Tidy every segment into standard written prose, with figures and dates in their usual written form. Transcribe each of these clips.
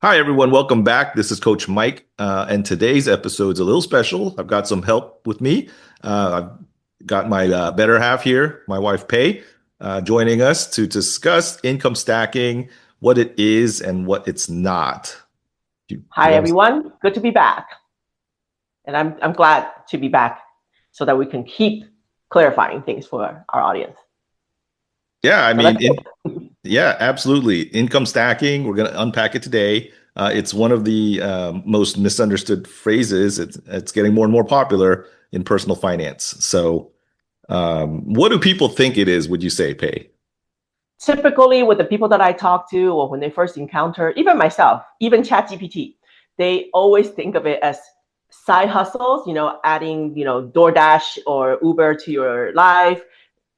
Hi, everyone. Welcome back. This is Coach Mike, and today's episode is a little special. I've got some help with me. I've got my better half here, my wife, Pei, joining us to discuss income stacking, what it is and what it's not. Do you Hi, want to? everyone. Good to be back. And I'm glad to be back so that we can keep clarifying things for our audience. Yeah, I So mean, let's go. yeah, absolutely. Income stacking, we're going to unpack it today. It's one of the most misunderstood phrases. It's getting more and more popular in personal finance. So, what do people think it is, would you say, Pei? Typically, with the people that I talk to, or when they first encounter, even myself, even ChatGPT, they always think of it as side hustles, adding, DoorDash or Uber to your life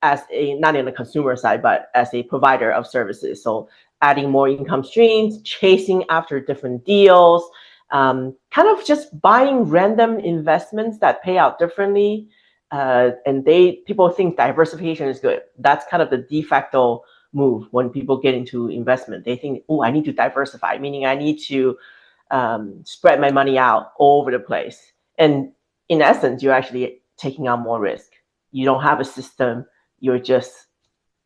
as a, not in the consumer side, but as a provider of services. So adding more income streams, chasing after different deals, kind of just buying random investments that pay out differently. And people think diversification is good. That's kind of the de facto move when people get into investment. They think, oh, I need to diversify, meaning I need to spread my money out all over the place. And in essence, you're actually taking on more risk. You don't have a system. You're just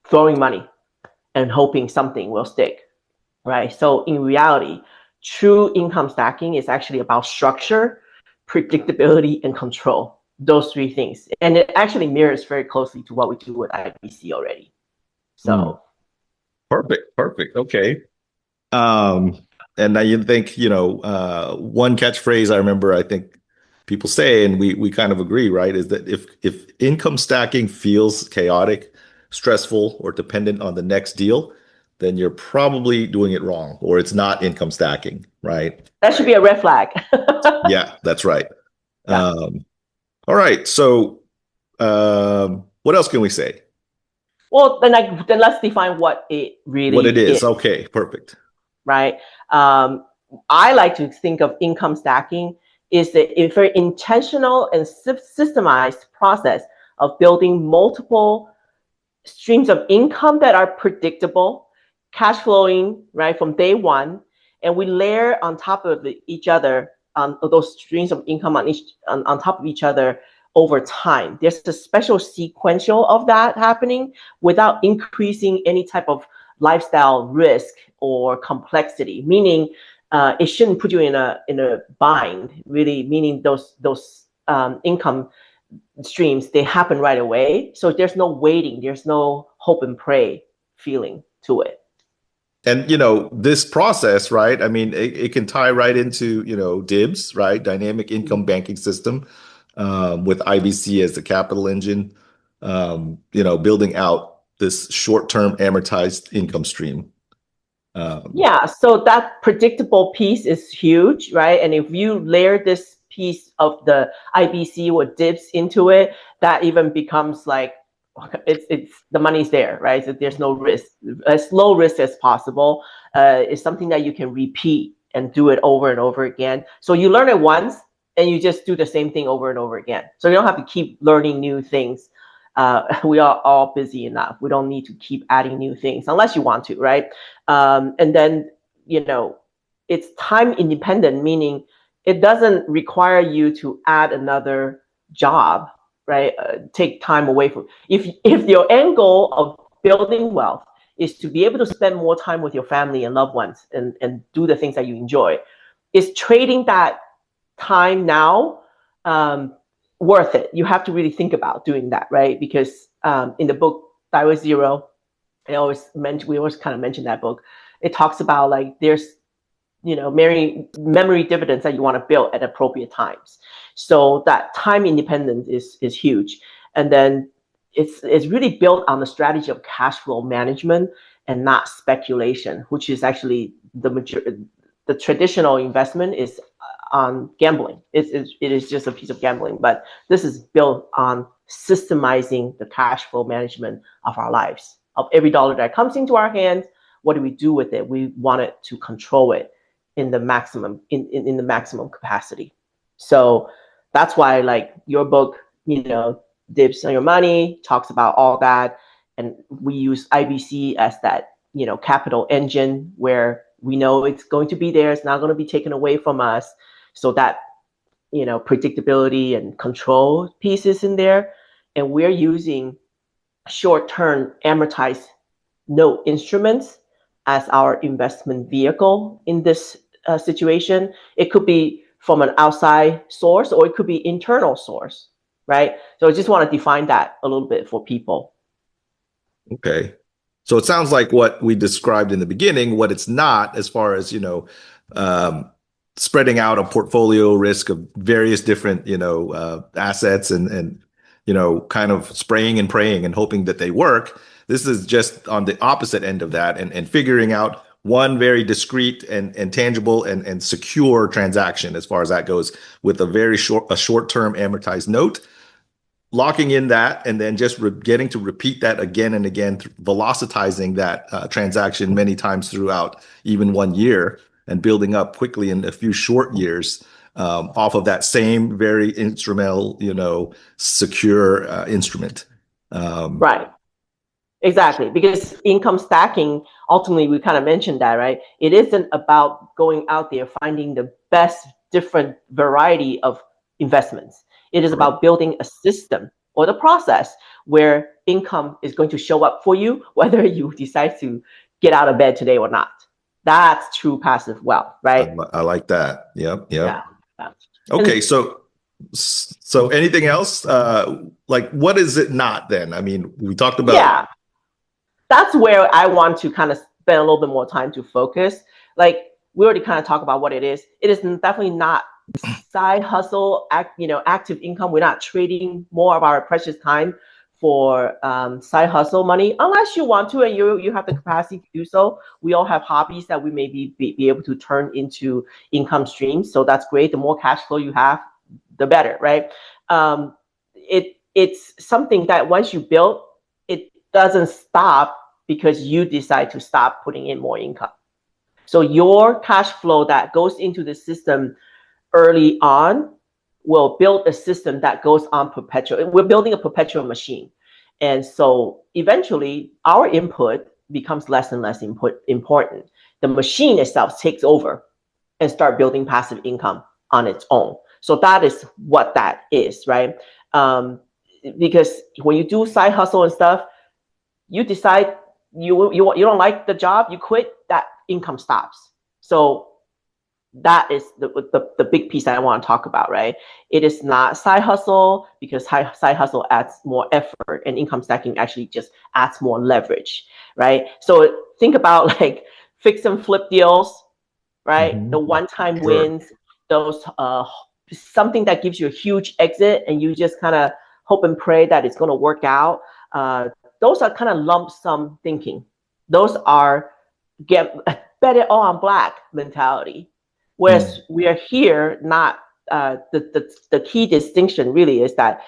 throwing money and hoping something will stick, right? So in reality, true income stacking is actually about structure, predictability, and control. Those three things. And it actually mirrors very closely to what we do with IBC already. Hmm. So Perfect, perfect. Okay. Um, and now you think, one catchphrase I remember, I think people say, and we kind of agree, right, is that if income stacking feels chaotic, stressful, or dependent on the next deal, then you're probably doing it wrong, or it's not income stacking, right? that should be a red flag. Yeah, that's right. Yeah. Um, all right. So, what else can we say? Well, then let's define what it What it really is. is, Okay, perfect. right? Um, I like to think of income stacking is a very intentional and systemized process of building multiple streams of income that are predictable, cash flowing, right, from day one, and we layer on top of each other those streams of income on top of each other over time. There's a special sequential of that happening without increasing any type of lifestyle risk or complexity. Meaning, it shouldn't put you in a bind. Really, meaning those income streams, they happen right away. So there's no waiting, there's no hope and pray feeling to it. And this process, right? I mean, it can tie right into DIBS, right? Dynamic Income Banking System, with IBC as the capital engine. Building out this short-term amortized income stream. Um, Yeah, so that predictable piece is huge, right? And if you layer this piece of the IBC or DIPS into it, that even becomes like it's the money's there, right? So there's no risk, as low risk as possible. It's something that you can repeat and do it over and over again. So you learn it once and you just do the same thing over and over again. So you don't have to keep learning new things. We are all busy enough. We don't need to keep adding new things unless you want to, right? And then, it's time independent, meaning it doesn't require you to add another job, right? Take time away from. If your end goal of building wealth is to be able to spend more time with your family and loved ones and do the things that you enjoy, is trading that time now worth it? You have to really think about doing that, right? Because in the book Thyroid Zero, we always kind of mention that book. It talks about like there's memory dividends that you want to build at appropriate times. So that time independence is huge, and then it's really built on the strategy of cash flow management and not speculation, which is actually the traditional investment is on gambling. It is just a piece of gambling, but this is built on systemizing the cash flow management of our lives. Of every dollar that comes into our hands, what do we do with it? We want it to control it in the maximum in the maximum capacity. So that's why like your book, Dibs on Your Money, talks about all that. And we use IBC as that, capital engine where We know it's going to be there. It's not going to be taken away from us. So that, predictability and control pieces in there. And we're using short-term amortized note instruments as our investment vehicle in this situation. It could be from an outside source or it could be internal source, right? So I just want to define that a little bit for people. Okay. So it sounds like what we described in the beginning, what it's not, as far as, spreading out a portfolio risk of various different, assets and, kind of spraying and praying and hoping that they work. This is just on the opposite end of that and figuring out one very discrete and tangible and secure transaction as far as that goes with a short-term amortized note, locking in that and then just getting to repeat that again and again, velocitizing that transaction many times throughout even 1 year and building up quickly in a few short years off of that same very instrumental, secure instrument. Right. Exactly. Because income stacking, ultimately, we kind of mentioned that, right? It isn't about going out there, finding the best different variety of investments. It is about building a system or the process where income is going to show up for you, whether you decide to get out of bed today or not. That's true passive wealth, right? I like that. Yep. Yeah. Okay, so anything else? Like, what is it not then? I mean, we talked about. Yeah, that's where I want to kind of spend a little bit more time to focus. Like, we already kind of talked about what it is. It is definitely not side hustle, active income. We're not trading more of our precious time for side hustle money, unless you want to and you have the capacity to do so. We all have hobbies that we may be able to turn into income streams. So that's great. The more cash flow you have, the better, right? It's something that once you build, it doesn't stop because you decide to stop putting in more income. So your cash flow that goes into the system early on will build a system that goes on perpetual. We're building a perpetual machine. And so eventually our input becomes less and less important. The machine itself takes over and start building passive income on its own. So that is what that is, right? Because when you do side hustle and stuff, you decide you don't like the job, you quit, that income stops. So that is the big piece that I want to talk about, right? It is not side hustle because side hustle adds more effort and income stacking actually just adds more leverage, right? So think about like fix and flip deals, right? Mm-hmm. The one-time wins, those something that gives you a huge exit and you just kind of hope and pray that it's going to work out. Those are kind of lump sum thinking. Those are bet it all on black mentality. Whereas we are here, not the key distinction really is that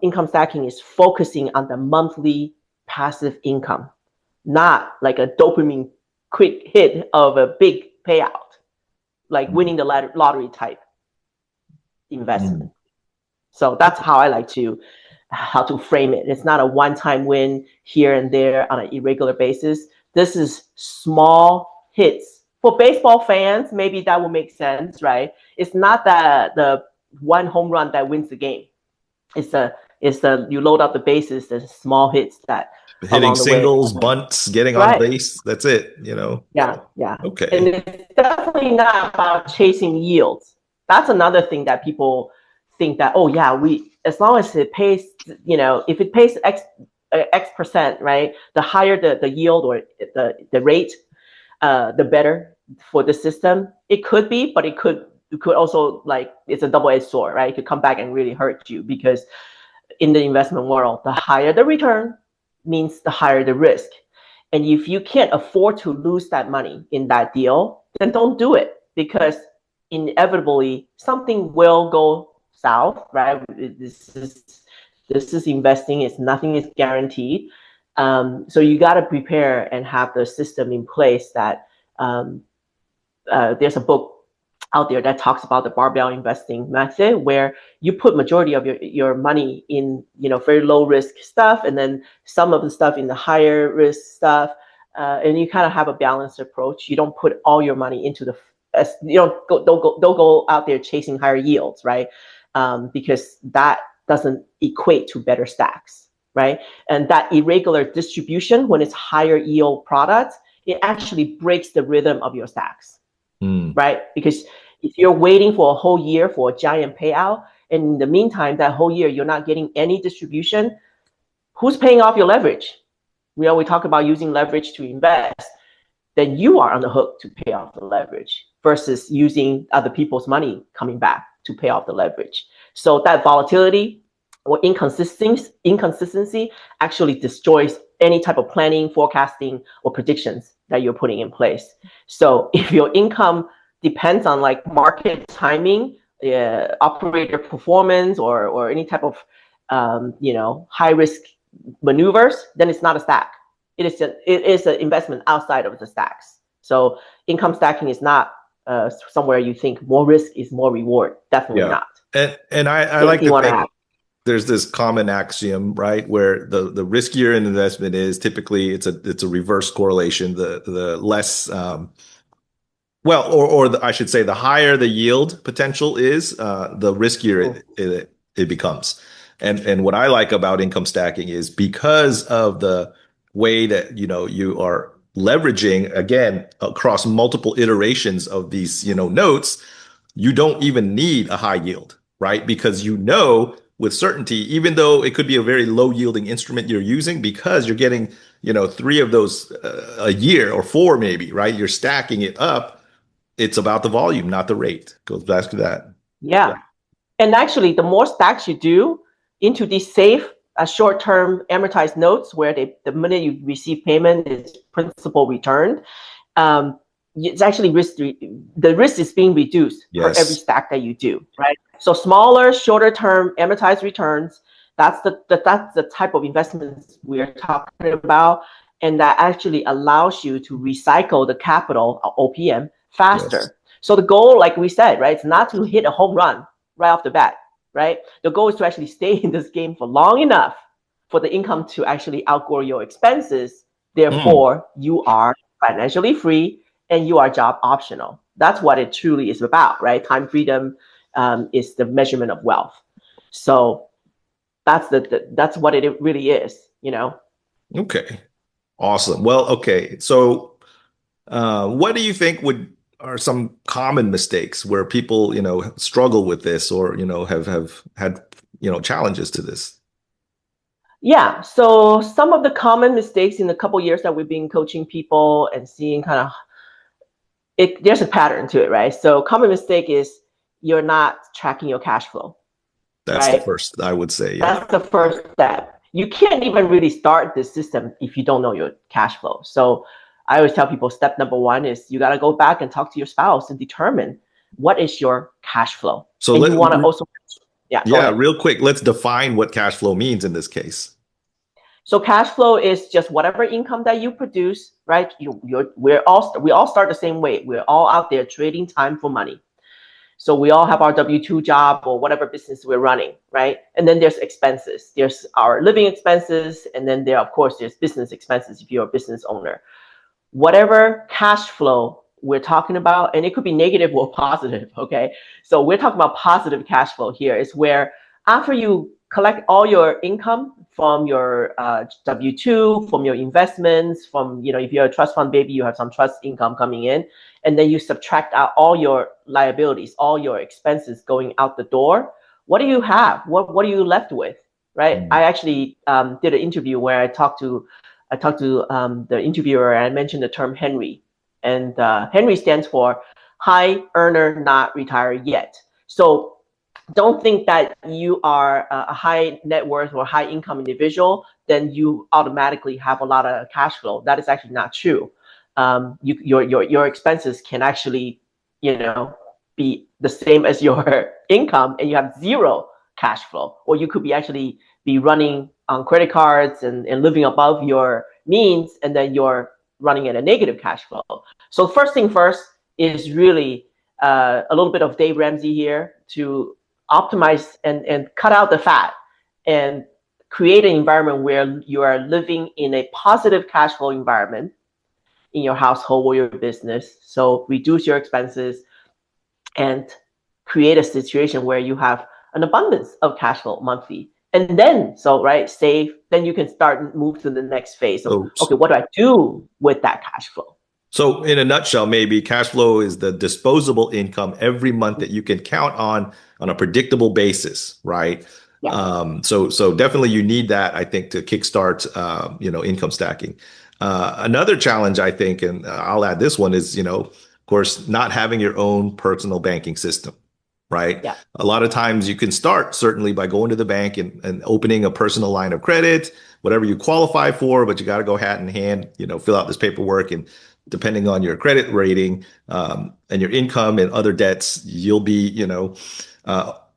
income stacking is focusing on the monthly passive income, not like a dopamine quick hit of a big payout, like winning the lottery type investment. So that's how I like to frame it. It's not a one-time win here and there on an irregular basis. This is small hits. For baseball fans, maybe that will make sense, right? It's not the one home run that wins the game. It's the you load up the bases, the small hits that hitting singles, bunts, getting on base. That's it, Yeah. Okay. And it's definitely not about chasing yields. That's another thing that people think that, oh yeah, as long as it pays, if it pays X percent, right? The higher the yield or the rate, the better for the system. It could be, but it could also, like, it's a double-edged sword, right? It could come back and really hurt you because in the investment world, the higher the return means the higher the risk. And if you can't afford to lose that money in that deal, then don't do it because inevitably something will go south, right? This is investing. Nothing is guaranteed. So you got to prepare and have the system in place that there's a book out there that talks about the barbell investing method where you put majority of your money in very low risk stuff and then some of the stuff in the higher risk stuff and you kind of have a balanced approach. You don't put all your money into you don't go out there chasing higher yields, right? Because that doesn't equate to better stacks, right? And that irregular distribution, when it's higher yield products, it actually breaks the rhythm of your stacks, right? Because if you're waiting for a whole year for a giant payout, and in the meantime, that whole year you're not getting any distribution, who's paying off your leverage? We talk about using leverage to invest. Then you are on the hook to pay off the leverage versus using other people's money coming back to pay off the leverage. So that volatility or inconsistency actually destroys any type of planning, forecasting, or predictions that you're putting in place. So if your income depends on like market timing, operator performance, or any type of high risk maneuvers, then it's not a stack. It is an investment outside of the stacks. So income stacking is not somewhere you think more risk is more reward. Definitely not. And I like to think there's this common axiom, right, where the riskier an investment is, typically it's a reverse correlation. The less I should say, the higher the yield potential is, the riskier it becomes. And what I like about income stacking is because of the way that you are leveraging again across multiple iterations of these notes, you don't even need a high yield, right? Because with certainty, even though it could be a very low yielding instrument you're using, because you're getting 3 of those a year or 4 maybe, right? You're stacking it up. It's about the volume, not the rate. Goes back to that. Yeah. And actually, the more stacks you do into these safe, short-term amortized notes, where the minute you receive payment is principal returned, it's actually the risk is being reduced for every stack that you do, right? So smaller, shorter-term amortized returns, that's the type of investments we're talking about, and that actually allows you to recycle the capital, OPM, faster. Yes. So the goal, like we said, right, it's not to hit a home run right off the bat, right? The goal is to actually stay in this game for long enough for the income to actually outgrow your expenses. Therefore, you are financially free and you are job optional. That's what it truly is about, right? Time freedom is the measurement of wealth. So that's what it really is, Okay, awesome. Well, okay. So, what do you think are some common mistakes where people, struggle with this, or, have had, challenges to this? Yeah. So some of the common mistakes in the couple years that we've been coaching people and seeing there's a pattern to it, right? So common mistake is you're not tracking your cash flow. That's right? The first, I would say. Yeah. That's the first step. You can't even really start this system if you don't know your cash flow. So I always tell people step number 1 is you got to go back and talk to your spouse and determine what is your cash flow. So you want to also, real quick, let's define what cash flow means in this case. So cash flow is just whatever income that you produce, right? We all start the same way. We're all out there trading time for money. So we all have our W-2 job or whatever business we're running, right? And then there's expenses. There's our living expenses, and then there's business expenses if you're a business owner. Whatever cash flow we're talking about, and it could be negative or positive, okay? So we're talking about positive cash flow here, is where after you collect all your income from your W-2, from your investments, from, if you're a trust fund baby, you have some trust income coming in, and then you subtract out all your liabilities, all your expenses going out the door. What do you have? What are you left with, right? I actually did an interview where I talked to the interviewer, and I mentioned the term Henry. And Henry stands for high earner, not retired yet. So don't think that you are a high net worth or high income individual, then you automatically have a lot of cash flow. That is actually not true. Your expenses can actually, be the same as your income, and you have zero cash flow. Or you could be running on credit cards and living above your means, and then you're running at a negative cash flow. So first thing first is really a little bit of Dave Ramsey here to optimize and cut out the fat and create an environment where you are living in a positive cash flow environment, in your household or your business. So reduce your expenses and create a situation where you have an abundance of cash flow monthly. And then, so right, save, then you can start and move to the next phase of, So, okay, what do I do with that cash flow? so in a nutshell, maybe cash flow is the disposable income every month that you can count on a predictable basis, right? Yeah, So definitely you need that, I think, to kickstart, income stacking. Another challenge, I think, and I'll add this one is, of course, not having your own personal banking system, right? yeah, A lot of times you can start certainly by going to the bank and opening a personal line of credit, whatever you qualify for, but you got to go hat in hand, fill out this paperwork, and depending on your credit rating, and your income and other debts, you'll be,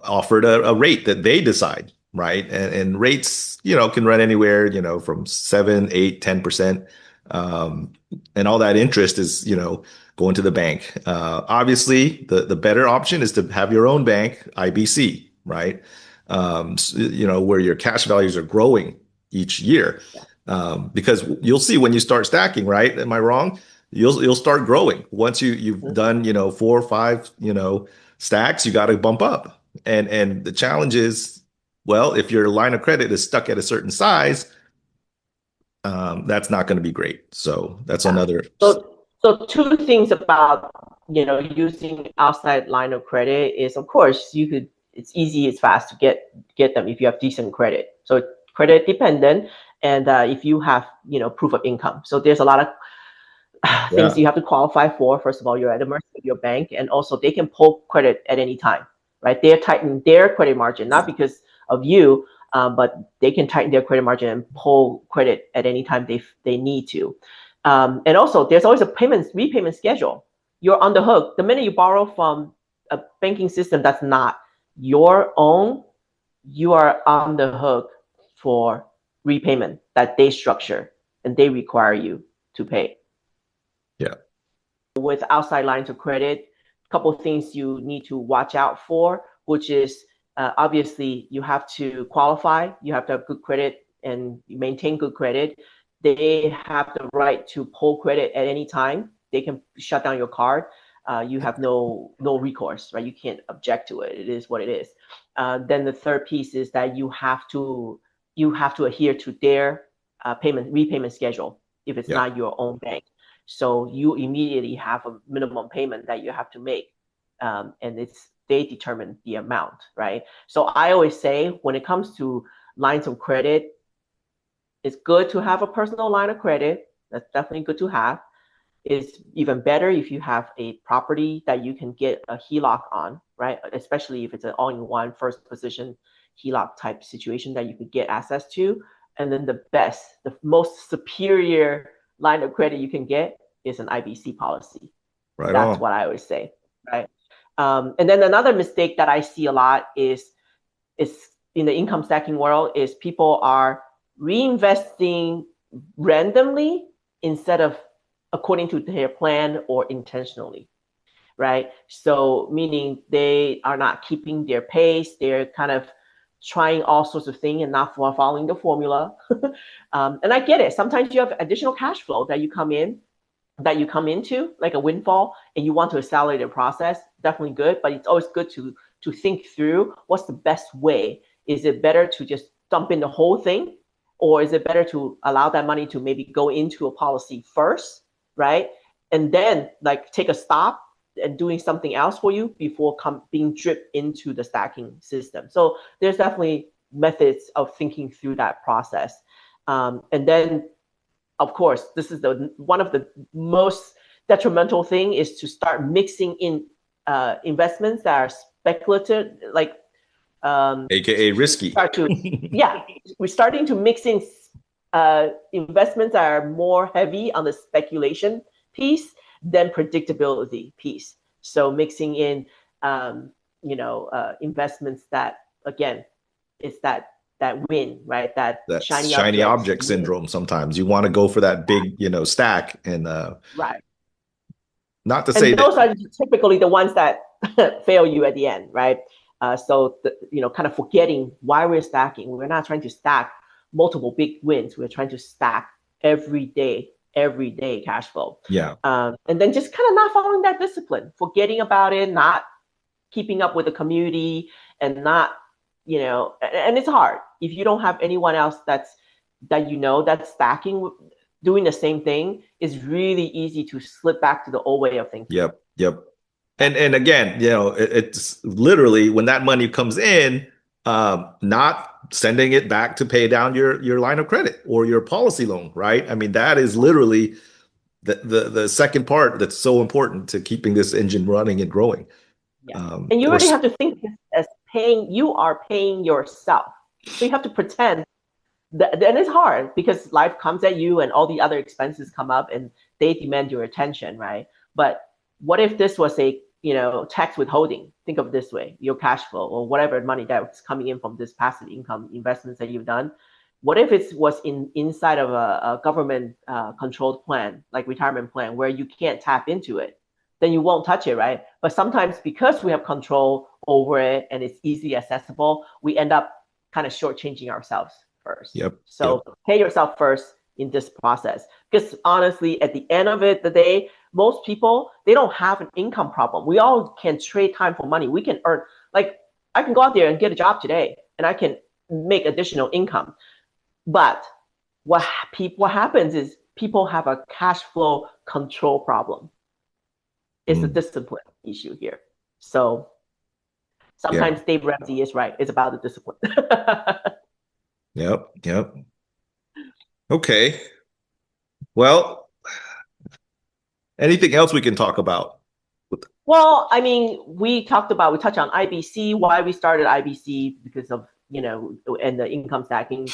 offered a rate that they decide, right? And rates, can run anywhere, from 7, 8, 10%. Um, and all that interest is, going to the bank. Obviously, the better option is to have your own bank, IBC, right? Where your cash values are growing each year. Because you'll see when you start stacking, right? Am I wrong? You'll start growing. Once you've done, 4 or 5, stacks, you got to bump up. And the challenge is, well, if your line of credit is stuck at a certain size, that's not going to be great. So that's yeah. another. So two things about using outside line of credit is, of course, it's easy, it's fast to get them if you have decent credit. So credit dependent, and if you have proof of income. So there's a lot of things Yeah. you have to qualify for. First of all, you're at the mercy of your bank, and also they can pull credit at any time, right? They're tightening their credit margin, not because of you, but they can tighten their credit margin and pull credit at any time they need to. And also, there's always a repayment schedule. You're on the hook. The minute you borrow from a banking system that's not your own, you are on the hook for repayment that they structure and they require you to pay. Yeah. With outside lines of credit, a couple of things you need to watch out for, which is obviously you have to qualify, you have to have good credit and maintain good credit. They have the right to pull credit at any time. They can shut down your card. You have no recourse, right? You can't object to it. It is what it is. Then the third piece is that you have to adhere to their repayment schedule if it's Yeah. not your own bank. So you immediately have a minimum payment that you have to make, and they determine the amount, right? So I always say when it comes to lines of credit, it's good to have a personal line of credit. That's definitely good to have. It's even better if you have a property that you can get a HELOC on, right? Especially if it's an all-in-one first position HELOC type situation that you could get access to. And then the most superior line of credit you can get is an IBC policy. Right That's on. what I always say, right? And then another mistake that I see a lot is in the income stacking world is people are reinvesting randomly instead of according to their plan or intentionally, right? So meaning they are not keeping their pace. They're kind of trying all sorts of things and not following the formula. And I get it. Sometimes you have additional cash flow that you come into like a windfall and you want to accelerate the process. Definitely good, but it's always good to think through what's the best way. Is it better to just dump in the whole thing, or is it better to allow that money to maybe go into a policy first, right? And then like take a stop and doing something else for you before being dripped into the stacking system. So there's definitely methods of thinking through that process. And then, of course, this is one of the most detrimental thing is to start mixing in investments that are speculative, like AKA risky. start to yeah, we're starting to mix in investments that are more heavy on the speculation piece than predictability piece. So mixing in investments that again is that win, right? That That's shiny shiny objects object win. syndrome sometimes. You want to go for that big, stack. And Right. not to say And that. those are typically the ones that fail you at the end, right? Kind of forgetting why we're stacking. We're not trying to stack multiple big wins. We're trying to stack every day everyday cash flow. Yeah. And then just kind of not following that discipline, forgetting about it, not keeping up with the community, and not, and it's hard if you don't have anyone else that's stacking, doing the same thing. Is really easy to slip back to the old way of thinking. Yep. Yep. And again, it's literally when that money comes in, not sending it back to pay down your line of credit or your policy loan, right? I mean, that is literally the second part that's so important to keeping this engine running and growing. Yeah. And you really have to think as you are paying yourself. So you have to pretend that, and it's hard because life comes at you and all the other expenses come up and they demand your attention, right? But what if this was a, tax withholding? Think of it this way: your cash flow or whatever money that's coming in from this passive income investments that you've done. What if it was inside of a government controlled plan, like retirement plan, where you can't tap into it? Then you won't touch it, right? But sometimes because we have control over it and it's easily accessible, we end up kind of shortchanging ourselves first. Yep. So pay yourself first in this process. Because honestly, at the end of the day, most people, they don't have an income problem. We all can trade time for money. We can earn, like, I can go out there and get a job today and I can make additional income. But what happens is people have a cash flow control problem. It's a discipline issue here. So sometimes Dave Ramsey is right. It's about the discipline. Yep. Yep. Okay. Well, anything else we can talk about? Well, I mean, we touched on IBC, why we started IBC because of, and the income stacking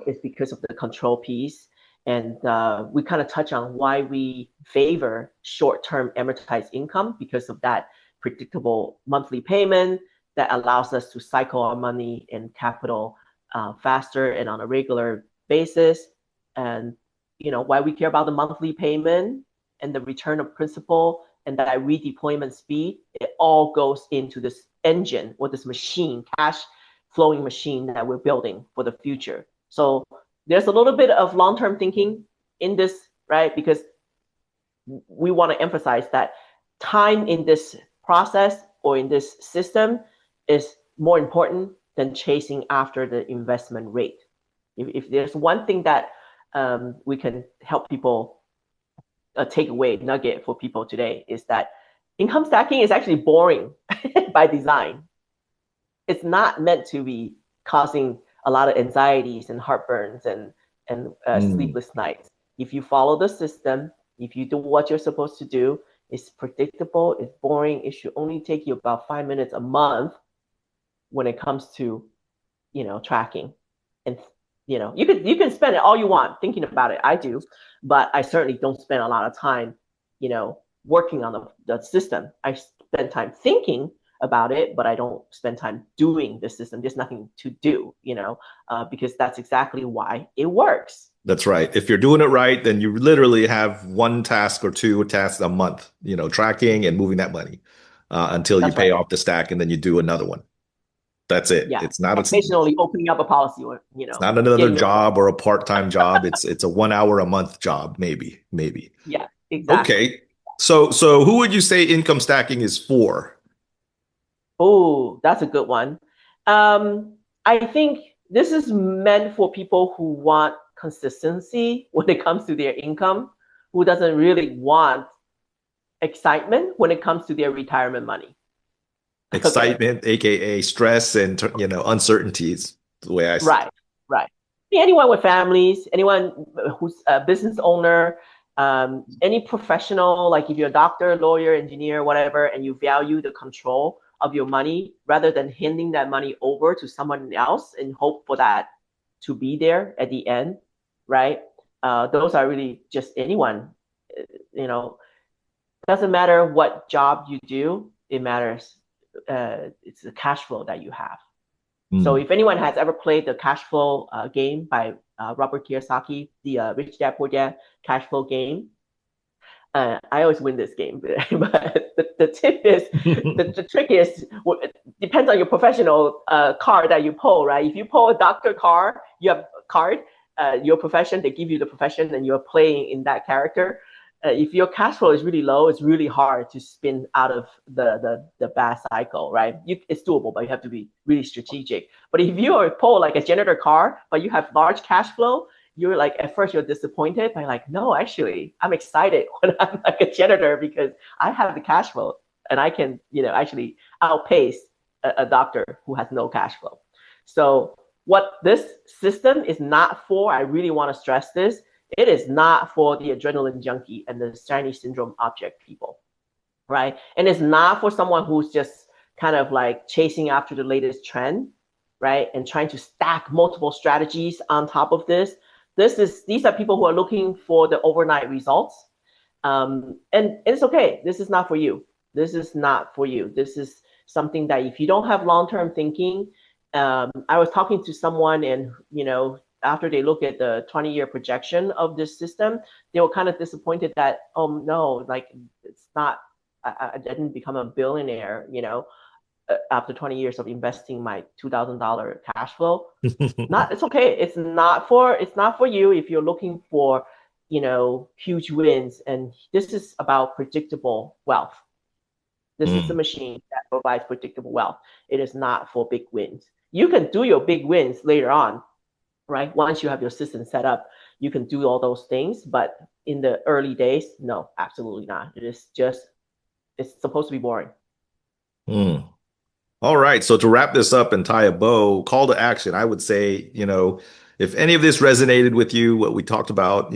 is because of the control piece. And we kind of touch on why we favor short-term amortized income because of that predictable monthly payment that allows us to cycle our money and capital faster and on a regular basis. And, why we care about the monthly payment and the return of principal and that redeployment speed. It all goes into this engine or this machine, cash flowing machine that we're building for the future. So there's a little bit of long-term thinking in this, right? Because we want to emphasize that time in this process or in this system is more important than chasing after the investment rate. If there's one thing that we can help people take away, nugget for people today, is that income stacking is actually boring by design. It's not meant to be causing a lot of anxieties and heartburns and sleepless nights. If you follow the system, if you do what you're supposed to do, it's predictable, it's boring. It should only take you about 5 minutes a month when it comes to, tracking. And, you can spend it all you want thinking about it. I do, but I certainly don't spend a lot of time, working on the system. I spend time thinking about it, but I don't spend time doing the system. There's nothing to do, because that's exactly why it works. That's right. If you're doing it right, then you literally have one task or two tasks a month, tracking and moving that money until you pay off the stack, and then you do another one. That's it. Yeah. It's not occasionally opening up a policy, or it's not another job or a part-time job. It's a 1 hour a month job, maybe. Yeah, exactly. Okay. So who would you say income stacking is for? Oh, that's a good one. I think this is meant for people who want consistency when it comes to their income, who doesn't really want excitement when it comes to their retirement money. Excitement, aka stress and uncertainties, the way I see it. Right. Anyone with families, anyone who's a business owner, any professional, like if you're a doctor, lawyer, engineer, whatever, and you value the control of your money rather than handing that money over to someone else and hope for that to be there at the end, right? Those are really just anyone, doesn't matter what job you do, it matters. It's the cash flow that you have. So if anyone has ever played the cash flow game by Robert Kiyosaki, the Rich Dad Poor Dad cash flow game, I always win this game. But the tip is, the trick is, it depends on your professional card that you pull, right? If you pull a doctor card, you have a card, your profession, they give you the profession and you're playing in that character. If your cash flow is really low, it's really hard to spin out of the bad cycle, right? It's doable, but you have to be really strategic. But if you're pull like a janitor car, but you have large cash flow, you're like at first you're disappointed, but like no, actually I'm excited when I'm like a janitor because I have the cash flow and I can actually outpace a doctor who has no cash flow. So what this system is not for, I really want to stress this, it is not for the adrenaline junkie and the shiny syndrome object people, right? And it's not for someone who's just kind of like chasing after the latest trend, right? And trying to stack multiple strategies on top of this. These are people who are looking for the overnight results. And it's okay. This is not for you. This is not for you. This is something that if you don't have long-term thinking, I was talking to someone and, after they look at the 20-year projection of this system, they were kind of disappointed that, oh no, like it's not, I didn't become a billionaire, after 20 years of investing my $2,000 cash flow. It's okay. It's not for you if you're looking for, huge wins. And this is about predictable wealth. This is the machine that provides predictable wealth. It is not for big wins. You can do your big wins later on, right? Once you have your system set up, you can do all those things. But in the early days, no, absolutely not. It's supposed to be boring. Mm. All right. So to wrap this up and tie a bow, call to action, I would say, if any of this resonated with you, what we talked about,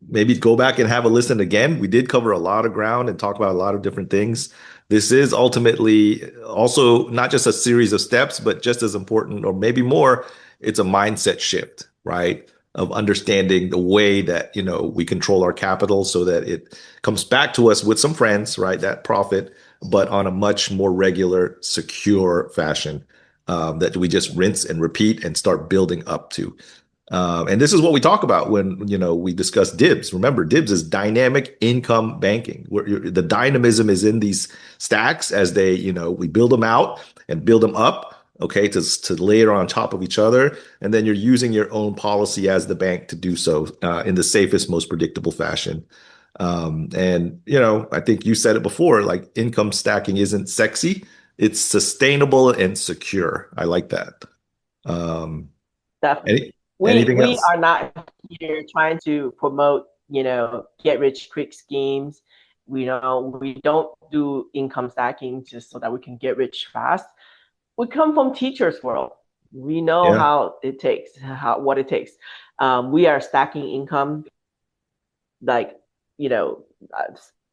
maybe go back and have a listen again. We did cover a lot of ground and talk about a lot of different things. This is ultimately also not just a series of steps, but just as important, or maybe more, it's a mindset shift, right? Of understanding the way that, we control our capital so that it comes back to us with some friends, right? That profit, but on a much more regular, secure fashion that we just rinse and repeat and start building up to. And this is what we talk about when, we discuss DIBS. Remember, DIBS is dynamic income banking, where the dynamism is in these stacks as they, we build them out and build them up, okay, to layer on top of each other. And then you're using your own policy as the bank to do so in the safest, most predictable fashion. And, I think you said it before, like income stacking isn't sexy. It's sustainable and secure. I like that. Um, Definitely. Anything We else? are not here trying to promote, get rich quick schemes. We don't do income stacking just so that we can get rich fast. We come from teachers' world. We know Yeah. how it takes, what it takes. We are stacking income like, you know,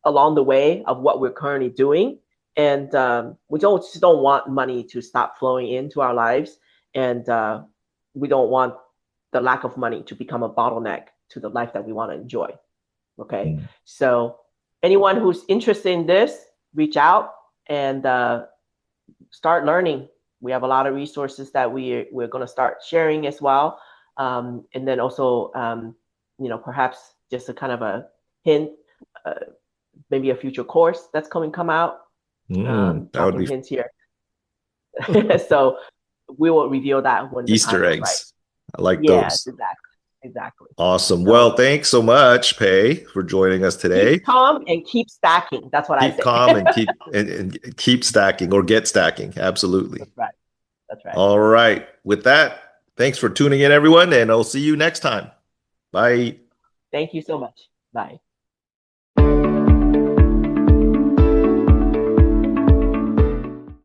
along the way of what we're currently doing. And we just don't want money to stop flowing into our lives. And we don't want the lack of money to become a bottleneck to the life that we want to enjoy. Okay. Mm. So anyone who's interested in this, reach out and start learning. We have a lot of resources that we're going to start sharing as well. And then also, perhaps just a kind of a hint, maybe a future course that's come out. That would Dropping be hints here. So we will reveal that when the Easter time is right. eggs. I like Yes, those. exactly. Awesome. So Well, thanks so much, Pei, for joining us keep today. calm and keep stacking. That's what I Keep say. calm and and keep stacking or get stacking. Absolutely. That's right. That's right. All right. With that, thanks for tuning in, everyone, and I'll see you next time. Bye. Thank you so much. Bye.